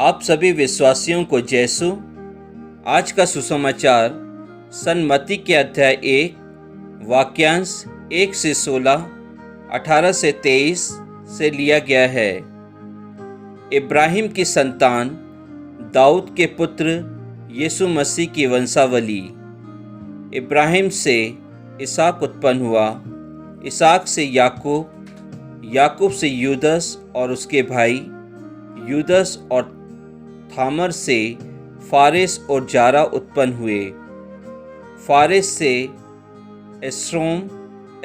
आप सभी विश्वासियों को जैसु। आज का सुसमाचार सन्मति के अध्याय 1 वाक्यांश 1 से 16, 18 से 23 से लिया गया है। इब्राहिम की संतान दाऊद के पुत्र यीशु मसीह की वंशावली। इब्राहिम से इसहाक उत्पन्न हुआ, इसहाक से याकूब, याकूब से यूदस और उसके भाई, यूदस और थामर से फारेस और जारा उत्पन्न हुए। फारेस से एस्रोम,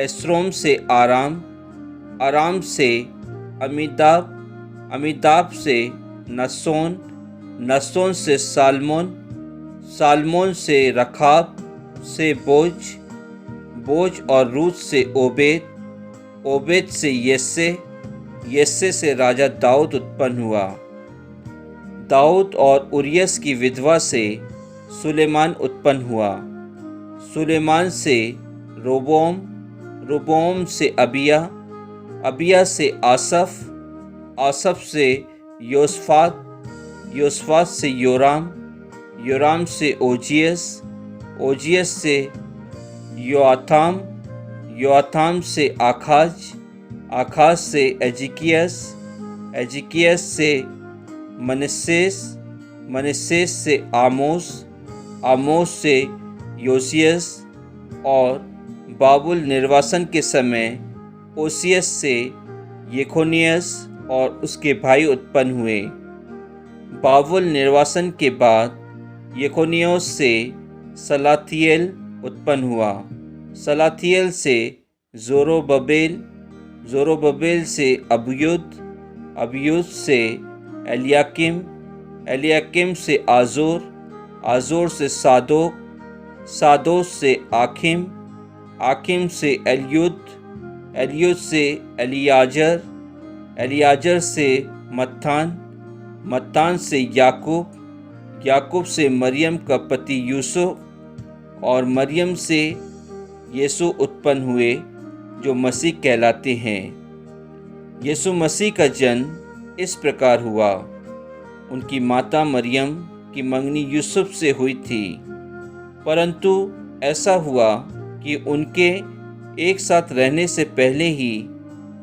एस्रोम से आराम, आराम से अमीदाब, अमीदाब से नसोन, नसोन से सालमोन, सालमोन से रखाब, से बोज, बोज और रूत से ओबेद, ओबेद से यस्से, यस्से से राजा दाऊद उत्पन्न हुआ। दाऊद और उरियस की विधवा से सुलेमान उत्पन्न हुआ। सुलेमान से रोबोम, रोबोम से अबिया, अबिया से आसफ, आसफ से योसफात, योसफात से योराम, योराम से ओजियस, ओजियस से योआथाम, योआथाम से आखाज, आखाज से एजिकियस, एजिकियस से मनस्सेस, मनस्सेस से आमोस, आमोस से योसियस और बाबुल निर्वासन के समय ओसियस से येकोनियस और उसके भाई उत्पन्न हुए। बाबुल निर्वासन के बाद येकोनियोस से सलाथियल उत्पन्न हुआ। सलाथियल से जोरोबबेल, जोरोबबेल से अबयूद, अबयूद से एलियाकिम, एलियाकिम से आजोर, आजोर से सादोक, सादोक से आखिम, आखिम से एलियूद, एलियूद से एलियाजर, एलियाजर से मत्तान, मत्तान से याकूब, याकूब से मरियम का पति यूसुफ और मरियम से यीशु उत्पन्न हुए जो मसीह कहलाते हैं। यीशु मसीह का जन्म इस प्रकार हुआ। उनकी माता मरियम की मंगनी यूसुफ से हुई थी, परंतु ऐसा हुआ कि उनके एक साथ रहने से पहले ही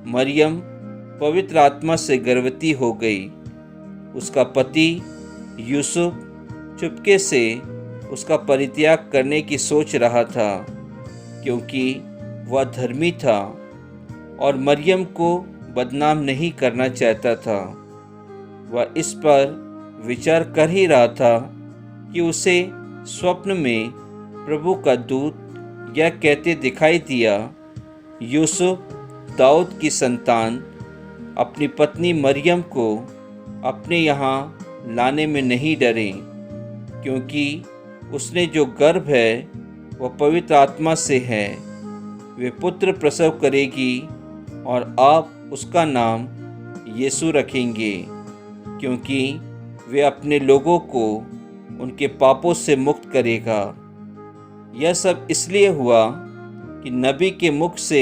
मरियम पवित्र आत्मा से गर्भवती हो गई। उसका पति यूसुफ चुपके से उसका परित्याग करने की सोच रहा था, क्योंकि वह धर्मी था और मरियम को बदनाम नहीं करना चाहता था। वह इस पर विचार कर ही रहा था कि उसे स्वप्न में प्रभु का दूत यह कहते दिखाई दिया, यूसुफ दाऊद की संतान अपनी पत्नी मरियम को अपने यहाँ लाने में नहीं डरें, क्योंकि उसने जो गर्भ है वह पवित्र आत्मा से है। वे पुत्र प्रसव करेगी और आप उसका नाम यीशु रखेंगे, क्योंकि वे अपने लोगों को उनके पापों से मुक्त करेगा। यह सब इसलिए हुआ कि नबी के मुख से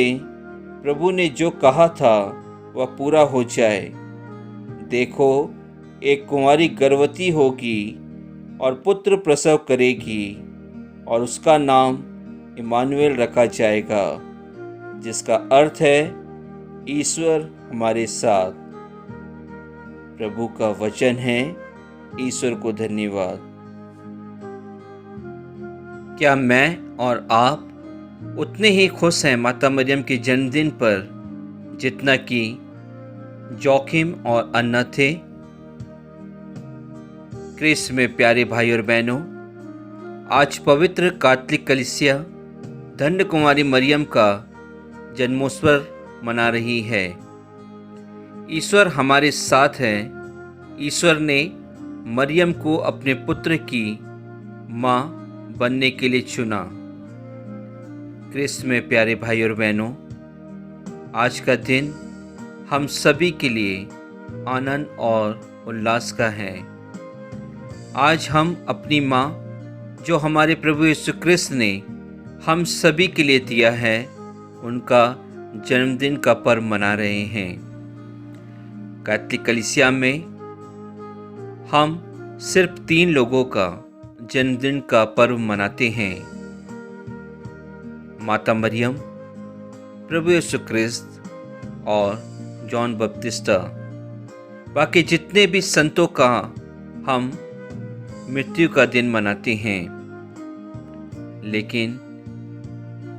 प्रभु ने जो कहा था वह पूरा हो जाए। देखो, एक कुंवारी गर्भवती होगी और पुत्र प्रसव करेगी और उसका नाम इमानुएल रखा जाएगा, जिसका अर्थ है ईश्वर हमारे साथ। प्रभु का वचन है। ईश्वर को धन्यवाद। क्या मैं और आप उतने ही खुश हैं माता मरियम के जन्मदिन पर जितना कि जोखिम और अन्ना थे? क्रिस्त में प्यारे भाई और बहनों, आज पवित्र कैथोलिक कलीसिया धन्य कुमारी मरियम का जन्मोत्सव मना रही है। ईश्वर हमारे साथ है। ईश्वर ने मरियम को अपने पुत्र की माँ बनने के लिए चुना। क्रिस्त में प्यारे भाई और बहनों, आज का दिन हम सभी के लिए आनंद और उल्लास का है। आज हम अपनी माँ, जो हमारे प्रभु यीशु क्रिस्त ने हम सभी के लिए दिया है, उनका जन्मदिन का पर्व मना रहे हैं। कैथोलिक कलीसिया में हम सिर्फ 3 लोगों का जन्मदिन का पर्व मनाते हैं, माता मरियम, प्रभु यीशु ख्रिस्त और जॉन बपतिस्ता। बाकी जितने भी संतों का हम मृत्यु का दिन मनाते हैं, लेकिन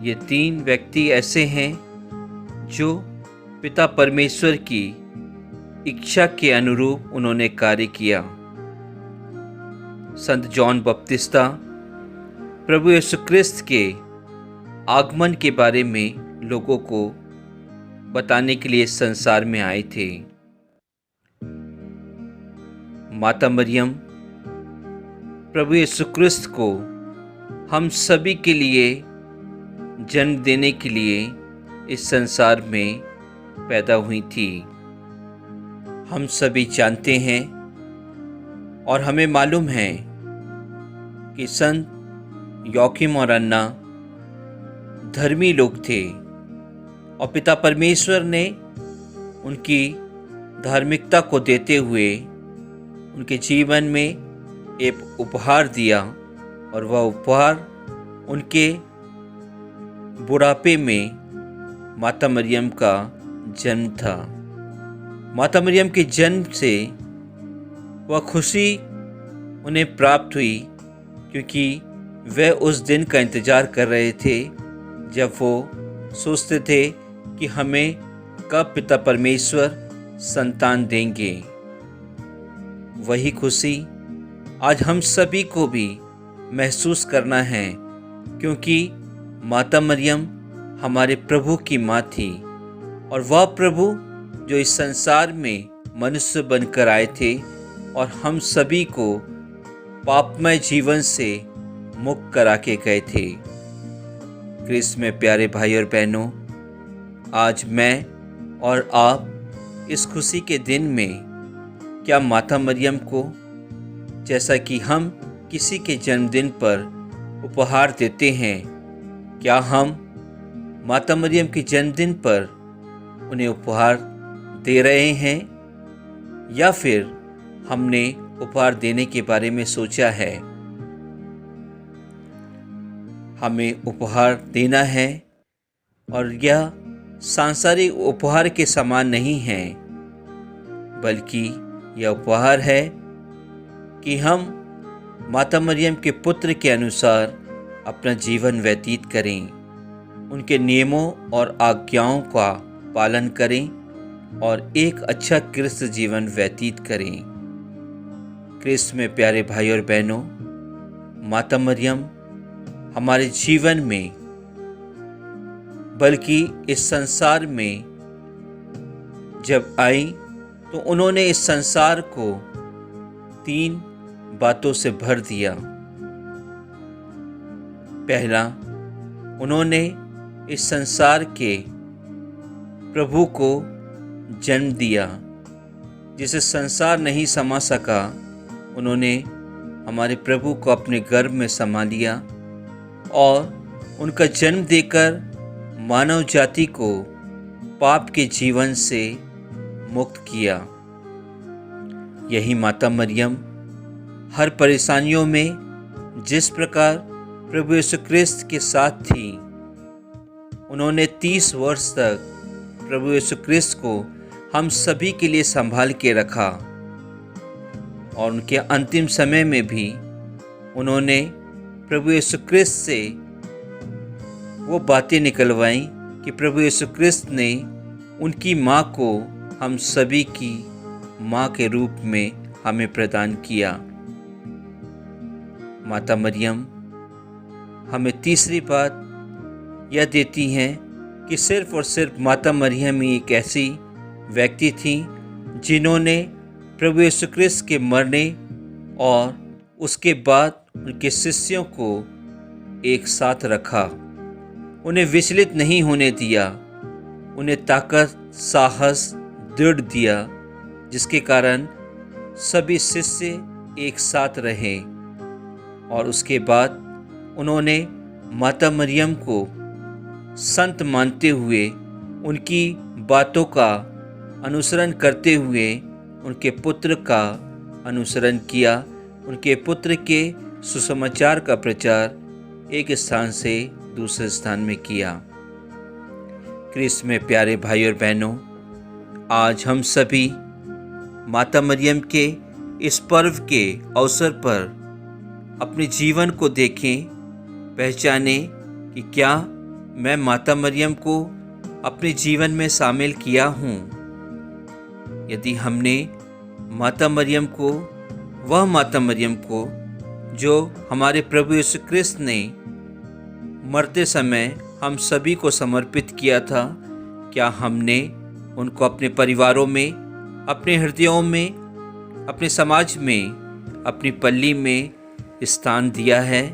ये 3 व्यक्ति ऐसे हैं जो पिता परमेश्वर की इच्छा के अनुरूप उन्होंने कार्य किया। संत जॉन बपतिस्ता प्रभु यीशु ख्रिस्त के आगमन के बारे में लोगों को बताने के लिए संसार में आए थे। माता मरियम प्रभु यीशु ख्रिस्त को हम सभी के लिए जन्म देने के लिए इस संसार में पैदा हुई थी। हम सभी जानते हैं और हमें मालूम है कि संत योकीम और अन्ना धर्मी लोग थे और पिता परमेश्वर ने उनकी धार्मिकता को देते हुए उनके जीवन में एक उपहार दिया, और वह उपहार उनके बुढ़ापे में माता मरियम का जन्म था। माता मरियम के जन्म से वह खुशी उन्हें प्राप्त हुई, क्योंकि वे उस दिन का इंतज़ार कर रहे थे जब वो सोचते थे कि हमें कब पिता परमेश्वर संतान देंगे। वही खुशी आज हम सभी को भी महसूस करना है, क्योंकि माता मरियम हमारे प्रभु की माँ थी, और वह प्रभु जो इस संसार में मनुष्य बनकर आए थे और हम सभी को पापमय जीवन से मुक्त करा के गए थे। क्रिस्त में प्यारे भाई और बहनों, आज मैं और आप इस खुशी के दिन में क्या माता मरियम को, जैसा कि हम किसी के जन्मदिन पर उपहार देते हैं, क्या हम माता मरियम के जन्मदिन पर उन्हें उपहार दे रहे हैं, या फिर हमने उपहार देने के बारे में सोचा है? हमें उपहार देना है, और यह सांसारिक उपहार के समान नहीं है, बल्कि यह उपहार है कि हम माता मरियम के पुत्र के अनुसार अपना जीवन व्यतीत करें, उनके नियमों और आज्ञाओं का पालन करें और एक अच्छा क्रिस्त जीवन व्यतीत करें। क्रिस्त में प्यारे भाई और बहनों, माता मरियम हमारे जीवन में, बल्कि इस संसार में जब आई तो उन्होंने इस संसार को 3 बातों से भर दिया। पहला, उन्होंने इस संसार के प्रभु को जन्म दिया, जिसे संसार नहीं समा सका। उन्होंने हमारे प्रभु को अपने गर्भ में समा लिया और उनका जन्म देकर मानव जाति को पाप के जीवन से मुक्त किया। यही माता मरियम हर परेशानियों में जिस प्रकार प्रभु यीशु ख्रिस्त के साथ थी, उन्होंने 30 वर्ष तक प्रभु यीशु ख्रिस्त को हम सभी के लिए संभाल के रखा, और उनके अंतिम समय में भी उन्होंने प्रभु यीशु ख्रिस्त से वो बातें निकलवाई कि प्रभु यीशु ख्रिस्त ने उनकी माँ को हम सभी की माँ के रूप में हमें प्रदान किया। माता मरियम हमें तीसरी बात यह देती हैं कि सिर्फ और सिर्फ माता मरियम ही एक ऐसी व्यक्ति थी जिन्होंने प्रभु यीशु ख्रिस्त के मरने और उसके बाद उनके शिष्यों को एक साथ रखा, उन्हें विचलित नहीं होने दिया, उन्हें ताकत, साहस, दृढ़ दिया, जिसके कारण सभी शिष्य एक साथ रहे। और उसके बाद उन्होंने माता मरियम को संत मानते हुए, उनकी बातों का अनुसरण करते हुए उनके पुत्र का अनुसरण किया, उनके पुत्र के सुसमाचार का प्रचार एक स्थान से दूसरे स्थान में किया। क्रिस्त में प्यारे भाई और बहनों, आज हम सभी माता मरियम के इस पर्व के अवसर पर अपने जीवन को देखें, पहचानें कि क्या मैं माता मरियम को अपने जीवन में शामिल किया हूँ। यदि हमने माता मरियम को, वह माता मरियम को जो हमारे प्रभु यीशु क्रिस्त ने मरते समय हम सभी को समर्पित किया था, क्या हमने उनको अपने परिवारों में, अपने हृदयों में, अपने समाज में, अपनी पल्ली में स्थान दिया है?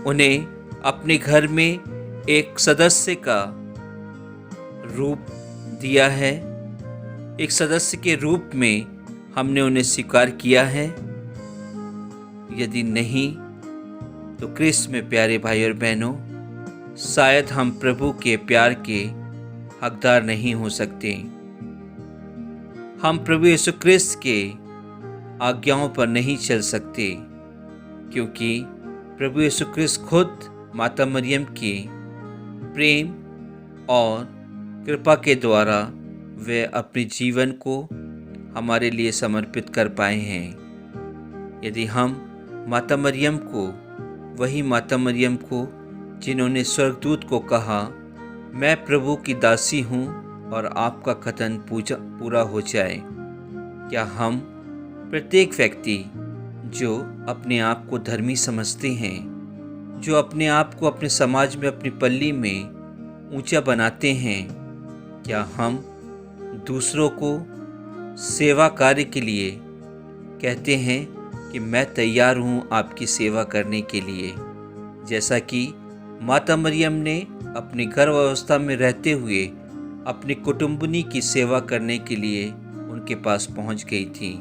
उन्हें अपने घर में एक सदस्य का रूप दिया है? एक सदस्य के रूप में हमने उन्हें स्वीकार किया है? यदि नहीं, तो क्रिस्त में प्यारे भाई और बहनों, शायद हम प्रभु के प्यार के हकदार नहीं हो सकते। हम प्रभु यीशु क्रिस्त के आज्ञाओं पर नहीं चल सकते, क्योंकि प्रभु यीशु क्रिस्त खुद माता मरियम के प्रेम और कृपा के द्वारा वे अपने जीवन को हमारे लिए समर्पित कर पाए हैं। यदि हम माता मरियम को, वही माता मरियम को जिन्होंने स्वर्गदूत को कहा, मैं प्रभु की दासी हूँ और आपका कथन पूरा हो जाए, क्या हम प्रत्येक व्यक्ति जो अपने आप को धर्मी समझते हैं, जो अपने आप को अपने समाज में, अपनी पल्ली में ऊंचा बनाते हैं, क्या हम दूसरों को सेवा कार्य के लिए कहते हैं कि मैं तैयार हूँ आपकी सेवा करने के लिए? जैसा कि माता मरियम ने अपनी गर्भावस्था में रहते हुए अपनी कुटुंबनी की सेवा करने के लिए उनके पास पहुंच गई थी।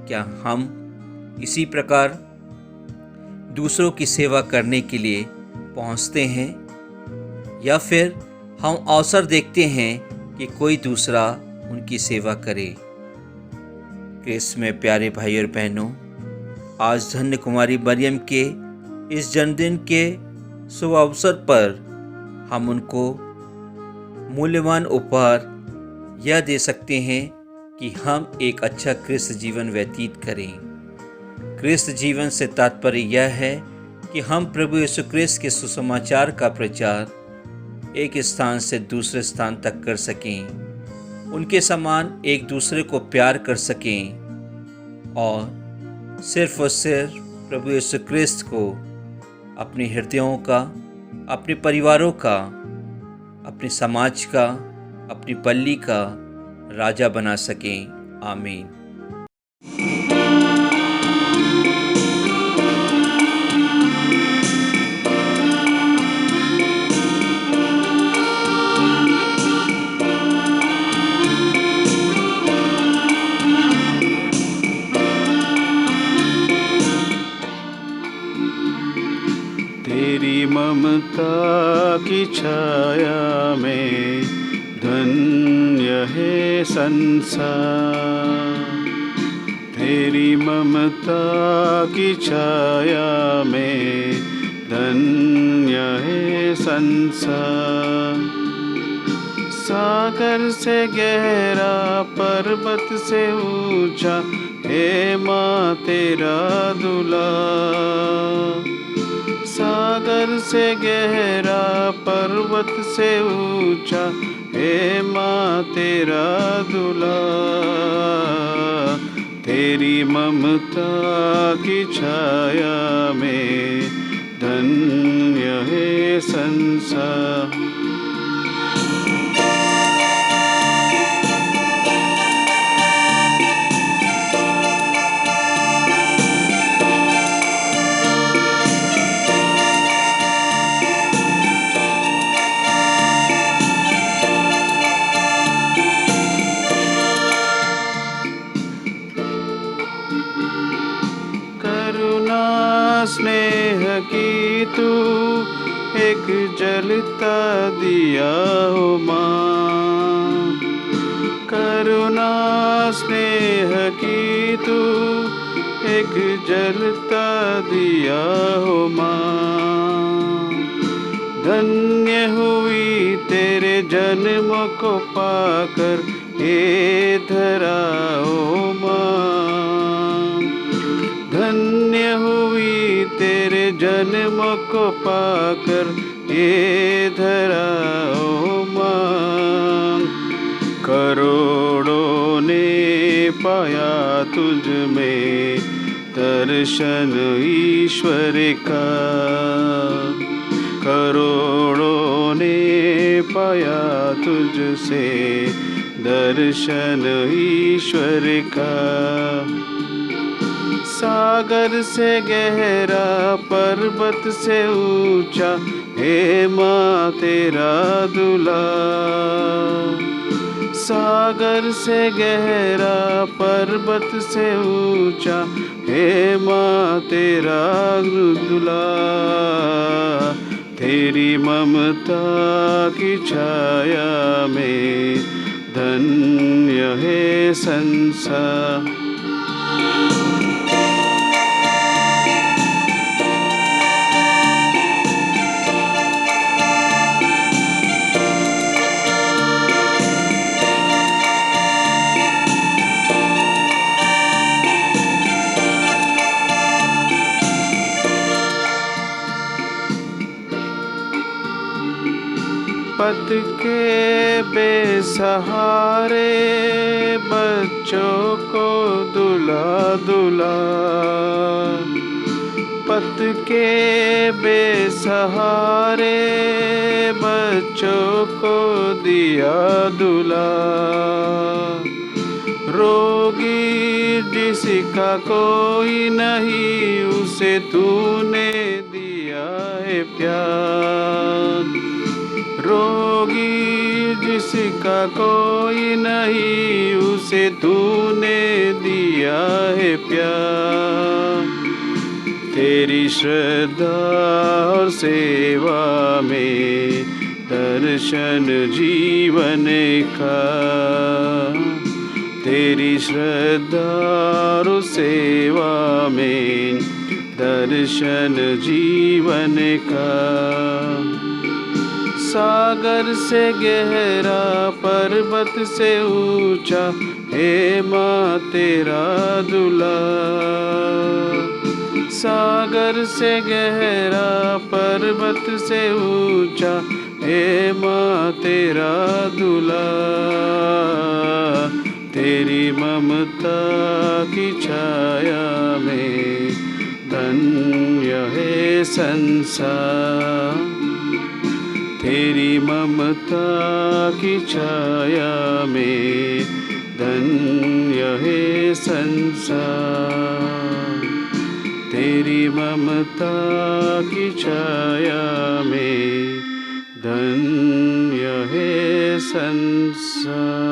क्या हम इसी प्रकार दूसरों की सेवा करने के लिए पहुंचते हैं, या फिर हम अवसर देखते हैं कि कोई दूसरा उनकी सेवा करे? क्रिस्त में प्यारे भाई और बहनों, आज धन्य कुमारी मरियम के इस जन्मदिन के शुभ अवसर पर हम उनको मूल्यवान उपहार यह दे सकते हैं कि हम एक अच्छा क्रिस्त जीवन व्यतीत करें। क्रिस्त जीवन से तात्पर्य यह है कि हम प्रभु यीशु क्रिस्त के सुसमाचार का प्रचार एक स्थान से दूसरे स्थान तक कर सकें, उनके समान एक दूसरे को प्यार कर सकें और सिर्फ प्रभु यीशु क्रिस्त को अपने हृदयों का, अपने परिवारों का, अपने समाज का, अपनी पल्ली का राजा बना सकें। आमीन। तेरी ममता की छाया में धन्य है संसार। तेरी ममता की छाया में धन्य है संसार। सागर से गहरा, पर्वत से ऊंचा, हे माँ तेरा दुला। सागर से गहरा, पर्वत से ऊंचा, हे माँ तेरा दुला। तेरी ममता की छाया में धन्य है संसार। स्नेह की तू एक जलता दिया हो माँ। करुणा स्नेह की तू एक जलता दिया हो माँ। धन्य हुई तेरे जन्म को पाकर ये धरा ओ माँ। धन्य हुई तेरे जन्म को पाकर ये धरा ओ माँ। करोड़ों ने पाया तुझ में दर्शन ईश्वर का। करोड़ों ने पाया तुझसे दर्शन ईश्वर का। सागर से गहरा पर्वत से ऊंचा हे माँ तेरा दुला। सागर से गहरा पर्वत से ऊंचा हे माँ तेरा दुला। तेरी ममता की छाया में धन्य है संसार। पद के बेसहारे बच्चों को दुला दुला। पद के बेसहारे बच्चों को दिया दुला। रोगी जिसका कोई नहीं उसे तूने दिया है प्यार। रोगी जिसका कोई नहीं उसे तूने दिया है प्यार। तेरी श्रद्धा और सेवा में दर्शन जीवन का। तेरी श्रद्धा और सेवा में दर्शन जीवन का। सागर से गहरा पर्वत से ऊंचा हे माँ तेरा दुला। सागर से गहरा पर्वत से ऊंचा हे माँ तेरा दुला। तेरी ममता की छाया में धन्य है संसार। तेरी ममता की छाया में धन्य है संसार। तेरी ममता की छाया में धन्य है संसार।